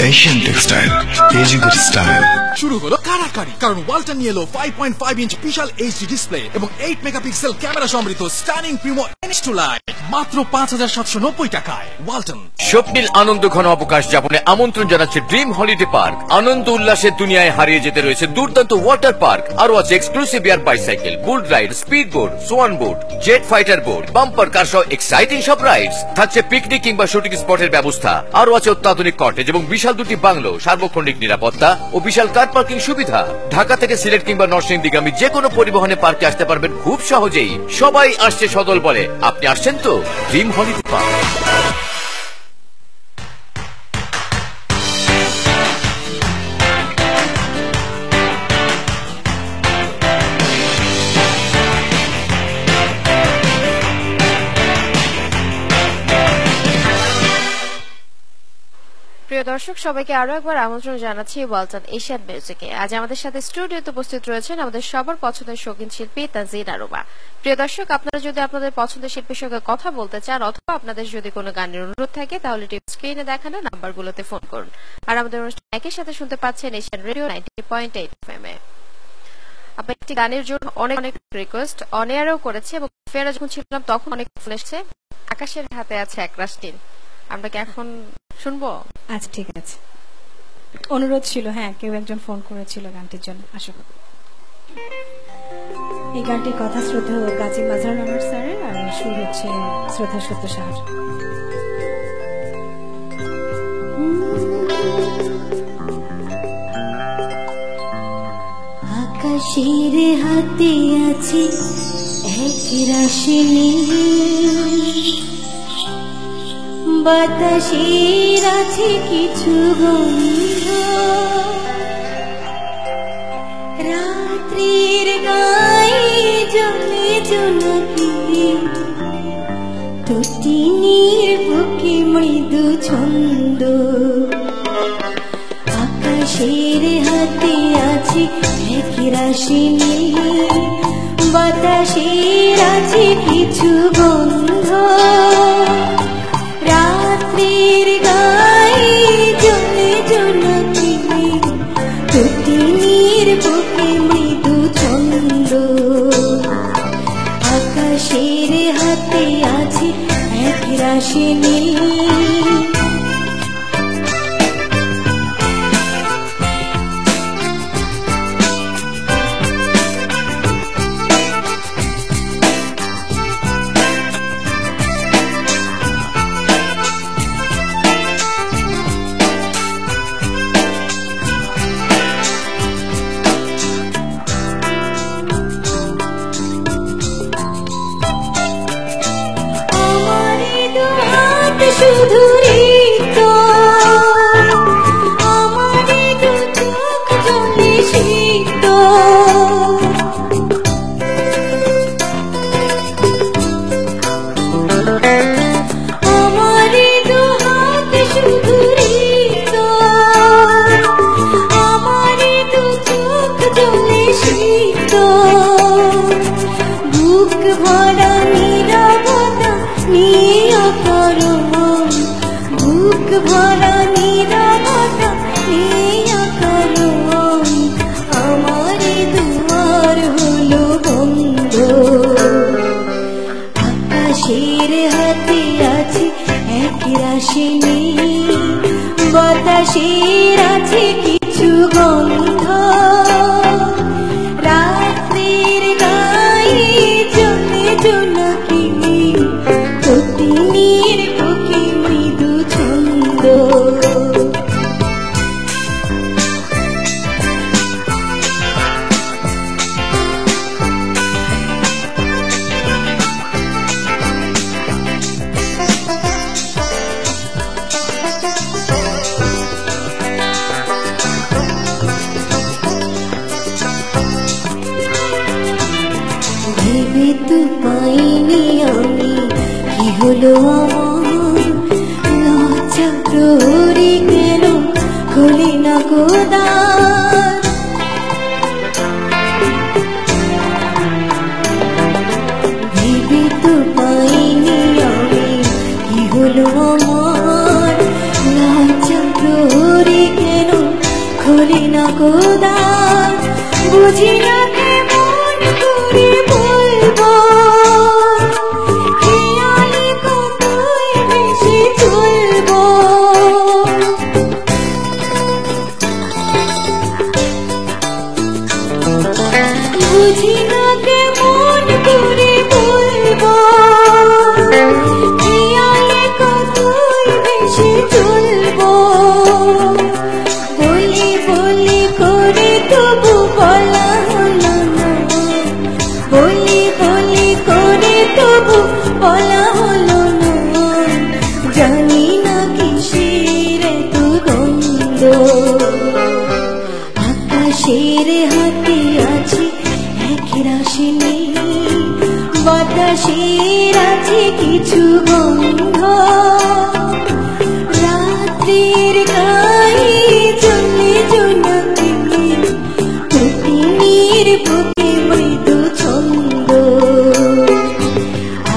Asian textile, এই যুগের style. শুরু হলো কারাকারি, কারণ ওয়ালটন নিয়ে এলো 5.5 ইঞ্চ বিশাল এইচডি ডিসপ্লে এবং 8 মেগাপিক্সেল ক্যামেরা সমৃদ্ধ স্টানিং প্রিমো N2 লাইট মাত্র 5,790 টাকায়। ওয়ালটন। স্বপ্নিল আনন্দ ঘন অবকাশ যাপনে আমন্ত্রণ জানাচ্ছে ড্রিম হলিডে পার্ক। আনন্দ উল্লাসের দুনিয়ায় হারিয়ে যেতে রয়েছে দুর্দান্ত ওয়াটার পার্ক, আরো আছে exclusive air bicycle, bull ride, speed board, swan board, jet fighter board, bumper car সহ এক্সাইটিং সব রাইডস। থাকছে পিকনিক কিংবা শুটিং স্পটের ব্যবস্থা, আরো আছে অত্যাধুনিক কটেজ এবং বিশাল দুটি বাংলো, সার্বক্ষণিক নিরাপত্তা ও বিশাল কার পার্কিং সুবিধা। ঢাকা থেকে সিলেট কিংবা নরসিংদীগামী যে কোনো পরিবহনে পার্কে আসতে পারবেন খুব সহজেই। সবাই আসছে সদল বলে, আপনি আসছেন তো? Dream holiday park. প্রিয় দর্শক, সবাইকে আরো একবার আমন্ত্রণ জানাচ্ছি ওয়ালটন এশিয়ান মিউজিকে। আজ আমাদের সাথে স্টুডিওতে উপস্থিত রয়েছেন আমাদের সবার পছন্দের শৌখিন শিল্পী তানজিন আরোবা। প্রিয় দর্শক, আপনারা যদি আপনাদের পছন্দের শিল্পীর সঙ্গে কথা বলতে চান অথবা আপনাদের যদি কোনো গানের অনুরোধ থাকে তাহলে স্ক্রিনে দেখানো নাম্বারগুলোতে ফোন করুন। আর আমাদের অনুষ্ঠান একই সাথে শুনতে পাচ্ছেন এশিয়ান রেডিও 90.8 FM এ। আপনার একটি গানের জন্য অনেক অনেক রিকোয়েস্ট অন এয়ারেও করেছে এবং ফেরা যখন ছিলাম তখন অনেক ফোন এসেছে। আকাশের হাতে আছে একরাশ নীল, আমরা কি এখন শুনবো? আচ্ছা, ঠিক আছে। অনুরোধ ছিল, হ্যাঁ, কেউ একজন ফোন করেছিল গানটির জন্য। আসুন, এই গানটির কথা শ্রদ্ধা গাজী মাজহার রহমান স্যারের, আর সুর হচ্ছে শ্রদ্ধা সত্য সাহার। আকাশের হাতে আছে এক রাশি নীল, বাতাসের আছে কিছু গন্ধ, রাত্রির গায়ে জলে জোনাকি, তটিনীর বুকে মৃদু ছন্দ। আকাশের হাতে আছে এক রাশি নীল, বাতাসের আছে কিছু গন্ধ, রাত্রির গায়ে জলে জোনাকি, তটিনীর বুকে মৃদু ছন্দ। আকাশের হাতে আছে এক রাশি নীল। শুধু রিক্ত, আমার দু চোখ জলে সিক্ত, আমার দু হাত শুধু রিক্ত, আমার দু চোখ জলে সিক্ত, বুক ভরা নীরবতা নিয়ে করো, বুক ভরা নীরবতা নিয়ে করো, আমার দুয়ার হলো বন্ধ। আকাশের হাতে আছে এক রাশি নীল, বাতাসের আছে কিছু গন্ধ, রাত্রির গায়ে জলে জোনাকি, তটিনীর বুকে মৃদু ছন্দ। ভেবে তো পাইনি আমি কি হলো আমার, লজ্জা প্রহরী কেন খুলি না গোদার, ভেবে তো পাইনি আমি কি হলো আমার, লজ্জা প্রহরী চলে না গোদা বুঝি না কেমন করে বলবো খেয়ালি কতই বেশি চলবো বুঝি না কেমন করে বলবো খেয়ালি কতই বেশি চলবো বলি বলি করে তবু বলা হলো না বলি বলি করে তবু বলা হলো না জানি না কিসের এত গন্ধ আকাশের হাতে আছে এক রাশিনী বাতাসের আছে কিছু গন্ধ রাত্রির গায়ে চলে জোনাকি প্রতিদিনের বুকে মৃদু ছন্দ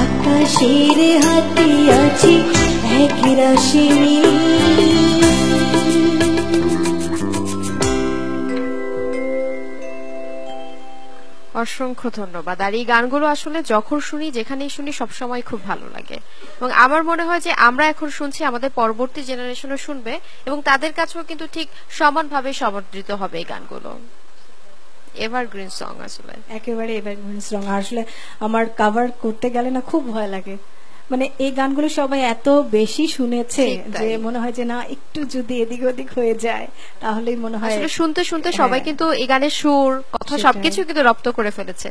আকাশের হাতে আছে এক রাশিনী অসংখ্য ধন্যবাদ। আর এই গানগুলো আসলে যখন শুনি যেখানেই শুনি সবসময় খুব ভালো লাগে এবং আমার মনে হয় যে আমরা এখন শুনছি আমাদের পরবর্তী জেনারেশনও শুনবে এবং তাদের কাছেও কিন্তু ঠিক সমানভাবে সমর্থিত হবে এই গানগুলো। এভারগ্রিন সং আসলে একেবারে এভারগ্রিন সং। আসলে আমার কভার করতে গেলে না খুব ভয় লাগে, মানে এই গানগুলো সবাই এত বেশি শুনেছে ঠিক তাই। যে মনে হয় যে না একটু যদি এদিক ওদিক হয়ে যায় তাহলেই মনে হয় আসলে শুনতে শুনতে সবাই কিন্তু এই গানের সুর কথা সেটাই। সবকিছু কিন্তু রপ্ত করে ফেলেছে।